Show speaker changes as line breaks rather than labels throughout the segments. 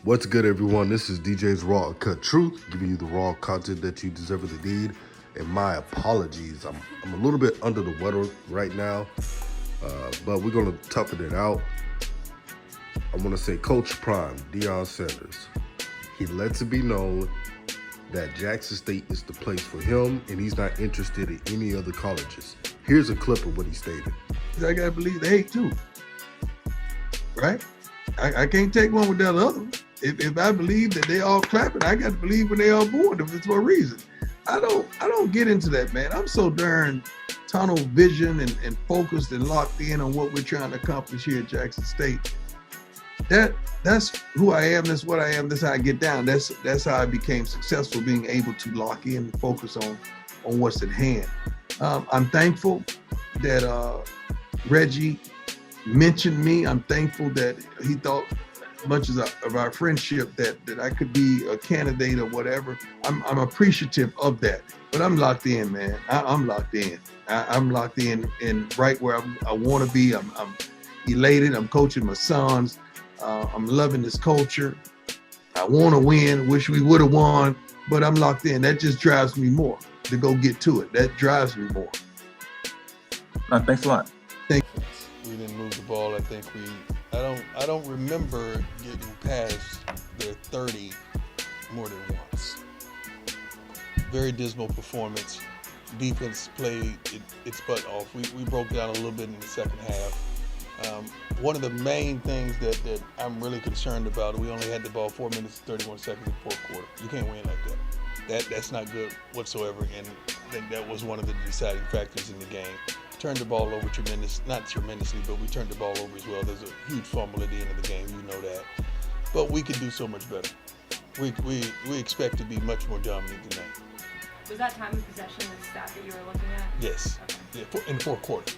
What's good, everyone? This is DJ's Raw Cut Truth, giving you the raw content that you deservedly need. And my apologies, I'm a little bit under the weather right now, but we're gonna toughen it out. I want to say Coach Prime, Deion Sanders. He lets it be known that Jackson State is the place for him, and he's not interested in any other colleges. Here's a clip of what he stated.
I gotta believe they hate too, right? I can't take one without the other. If I believe that they all clapping, I got to believe when they all booing if it's for a reason. I don't get into that, man. I'm so darn tunnel vision and focused and locked in on what we're trying to accomplish here at Jackson State. That's who I am. That's what I am. That's how I get down. That's how I became successful, being able to lock in and focus on what's at hand. I'm thankful that Reggie mentioned me. I'm thankful that he thought much of our friendship that I could be a candidate or whatever. I'm appreciative of that, but I'm locked in, man. I'm locked in. I'm locked in right where I want to be. I'm elated. I'm coaching my sons. I'm loving this culture. I want to win. Wish we would have won, but I'm locked in. That just drives me more to go get to it. That drives me more.
Thanks a lot.
Thank you.
We didn't move the ball. I think I don't remember getting past their 30 more than once. Very dismal performance. Defense played its butt off. We broke down a little bit in the second half. One of the main things that I'm really concerned about, we only had the ball 4 minutes and 31 seconds in the fourth quarter. You can't win like that. That's not good whatsoever, and I think that was one of the deciding factors in the game. Turned the ball over not tremendously, but we turned the ball over as well. There's a huge fumble at the end of the game, you know that. But we could do so much better. We expect to be much more dominant than that.
Was that time of possession the stat that you were looking at?
Yes.
Okay.
Yeah, in the fourth quarter.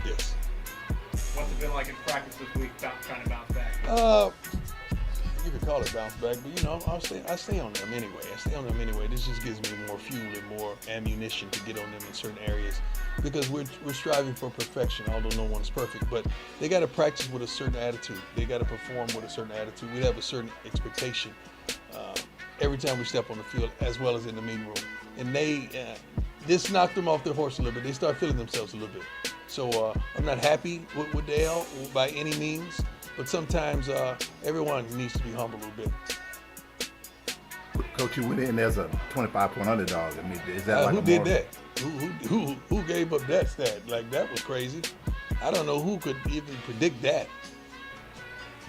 Yes.
What's it been like in practice this week, trying to bounce back?
You could call it bounce back, but I stay on them anyway. This just gives me more fuel and more ammunition to get on them in certain areas, because we're striving for perfection, although no one's perfect. But they got to practice with a certain attitude. They got to perform with a certain attitude. We have a certain expectation every time we step on the field, as well as in the meeting room. And this knocked them off their horse a little bit. They start feeling themselves a little bit. So I'm not happy with Dale by any means. But sometimes everyone needs to be humble a little bit.
Coach, you went in as a 25-point underdog. I mean, is that like
who did that? Who gave up that stat? Like, that was crazy. I don't know who could even predict that.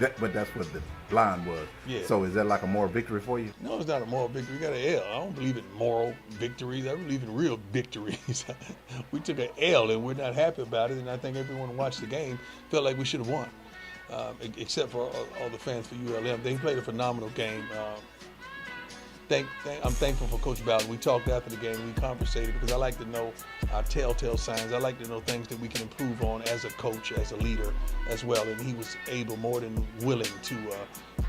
But that's what the line was.
Yeah.
So is that like a moral victory for you?
No, it's not a moral victory. We got an L. I don't believe in moral victories. I believe in real victories. We took an L and we're not happy about it. And I think everyone who watched the game felt like we should have won. Except for all the fans for ULM. They played a phenomenal game. I'm thankful for Coach Bowden. We talked after the game. We conversated because I like to know our telltale signs. I like to know things that we can improve on as a coach, as a leader as well. And he was able, more than willing, to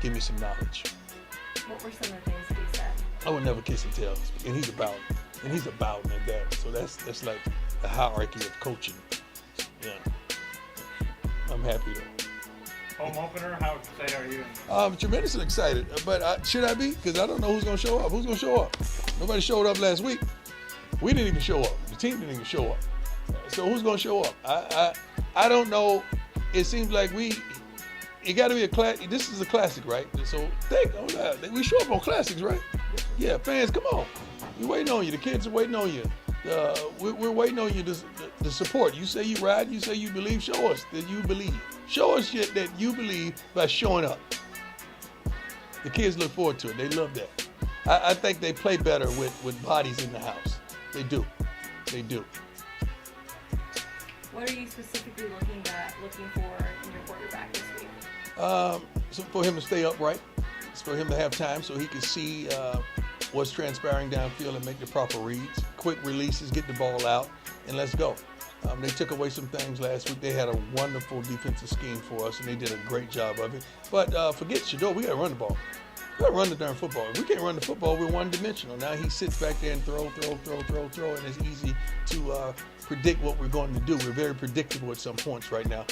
give me some knowledge.
What were some of the things that he said?
I would never kiss and tell. And he's about at that. So that's like the hierarchy of coaching. Yeah. I'm happy though.
Home opener, how excited are you?
I'm tremendously excited, but should I be? Because I don't know who's going to show up. Who's going to show up? Nobody showed up last week. We didn't even show up. The team didn't even show up. So who's going to show up? I don't know. It seems like it got to be a classic. This is a classic, right? So we show up on classics, right? Yeah, fans, come on. We're waiting on you. The kids are waiting on you. We're waiting on you to support. You say you ride. You say you believe. Show us that you believe. Show us shit that you believe by showing up. The kids look forward to it. They love that. I think they play better with bodies in the house. They do.
What are you specifically looking for in your quarterback this week?
So for him to stay upright. It's for him to have time so he can see what's transpiring downfield and make the proper reads. Quick releases, get the ball out, and let's go. They took away some things last week. They had a wonderful defensive scheme for us, and they did a great job of it. But forget Shador, we got to run the ball. We got to run the darn football. If we can't run the football, we're one-dimensional. Now he sits back there and throw, and it's easy to predict what we're going to do. We're very predictable at some points right now.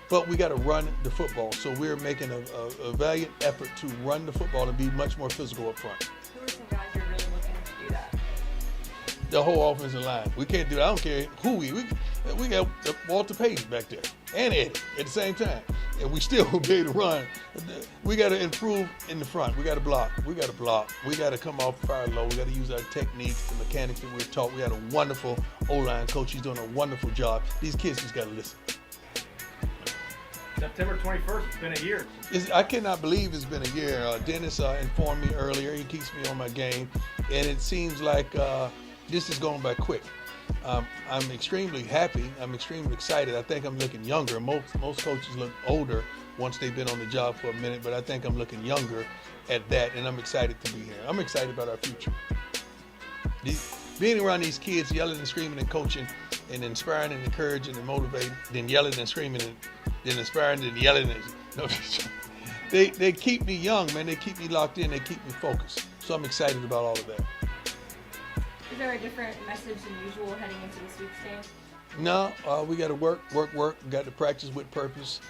but we got to run the football. So we're making a valiant effort to run the football and be much more physical up front.
Who are some guys you're really looking to do that?
The whole offensive line. We can't do that. I don't care who we got Walter Payton back there and Eddie at the same time. And we still will be able to run. We got to improve in the front. We got to block. We got to block. We got to come off fire low. We got to use our techniques, the mechanics that we're taught. We got a wonderful O-line coach. He's doing a wonderful job. These kids just got to listen.
September 21st, it's been a year.
I cannot believe it's been a year. Dennis informed me earlier. He keeps me on my game. And it seems like this is going by quick. I'm extremely happy. I'm extremely excited. I think I'm looking younger. Most coaches look older once they've been on the job for a minute, but I think I'm looking younger at that, and I'm excited to be here. I'm excited about our future. Being around these kids, yelling and screaming and coaching and inspiring and encouraging and motivating, then yelling and screaming and then inspiring and yelling. They keep me young, man. They keep me locked in. They keep me focused. So I'm excited about all of that.
Is there a different message than usual heading into this week's game?
No, we got to work. We got to practice with purpose.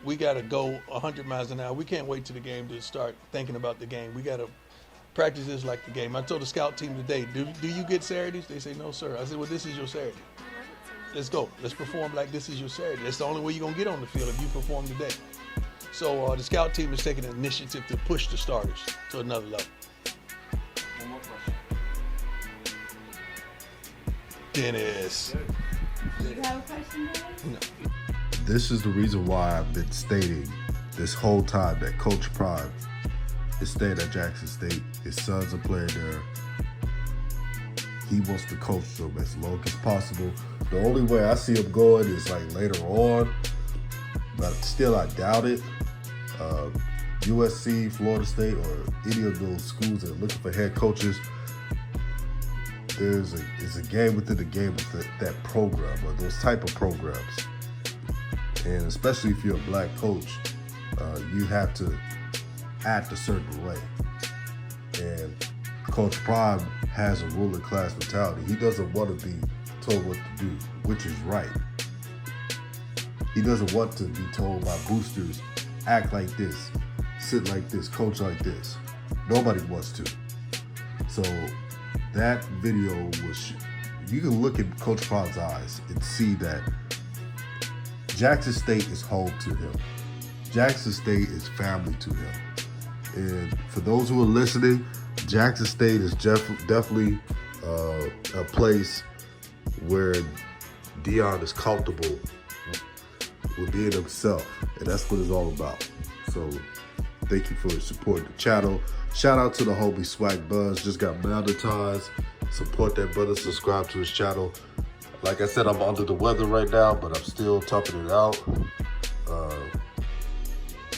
We got to go 100 miles an hour. We can't wait till the game to start thinking about the game. We got to practice this like the game. I told the scout team today, do you get Saturdays? They say, no, sir. I said, well, this is your Saturday. Let's go. Let's perform like this is your Saturday. That's the only way you're going to get on the field if you perform today. So the scout team is taking an initiative to push the starters to another level.
One more question.
Dennis.
Do you have a question, Dennis?
No.
This is the reason why I've been stating this whole time that Coach Prime is staying at Jackson State. His sons are playing there. He wants to coach them as long as possible. The only way I see him going is like later on, but still I doubt it. USC, Florida State, or any of those schools that are looking for head coaches, it's a game within the game with that program or those type of programs. And especially if you're a black coach, you have to act a certain way. And Coach Prime has a ruling class mentality. He doesn't want to be told what to do, which is right. He doesn't want to be told by boosters, act like this, sit like this, coach like this. Nobody wants to. So that video was, you can look at Coach Prime's eyes and see that Jackson State is home to him. Jackson State is family to him. And for those who are listening, Jackson State is definitely a place where Deion is comfortable with being himself. And that's what it's all about. So thank you for supporting the channel. Shout out to the homie SWAC Buzz. Just got monetized. Support that brother. Subscribe to his channel. Like I said, I'm under the weather right now, but I'm still toughing it out.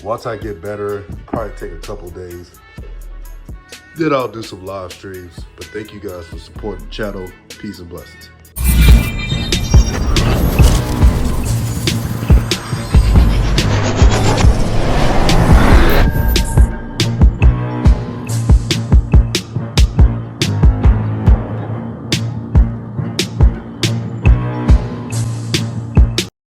Once I get better, probably take a couple days. Then I'll do some live streams. But thank you guys for supporting the channel. Peace and blessings.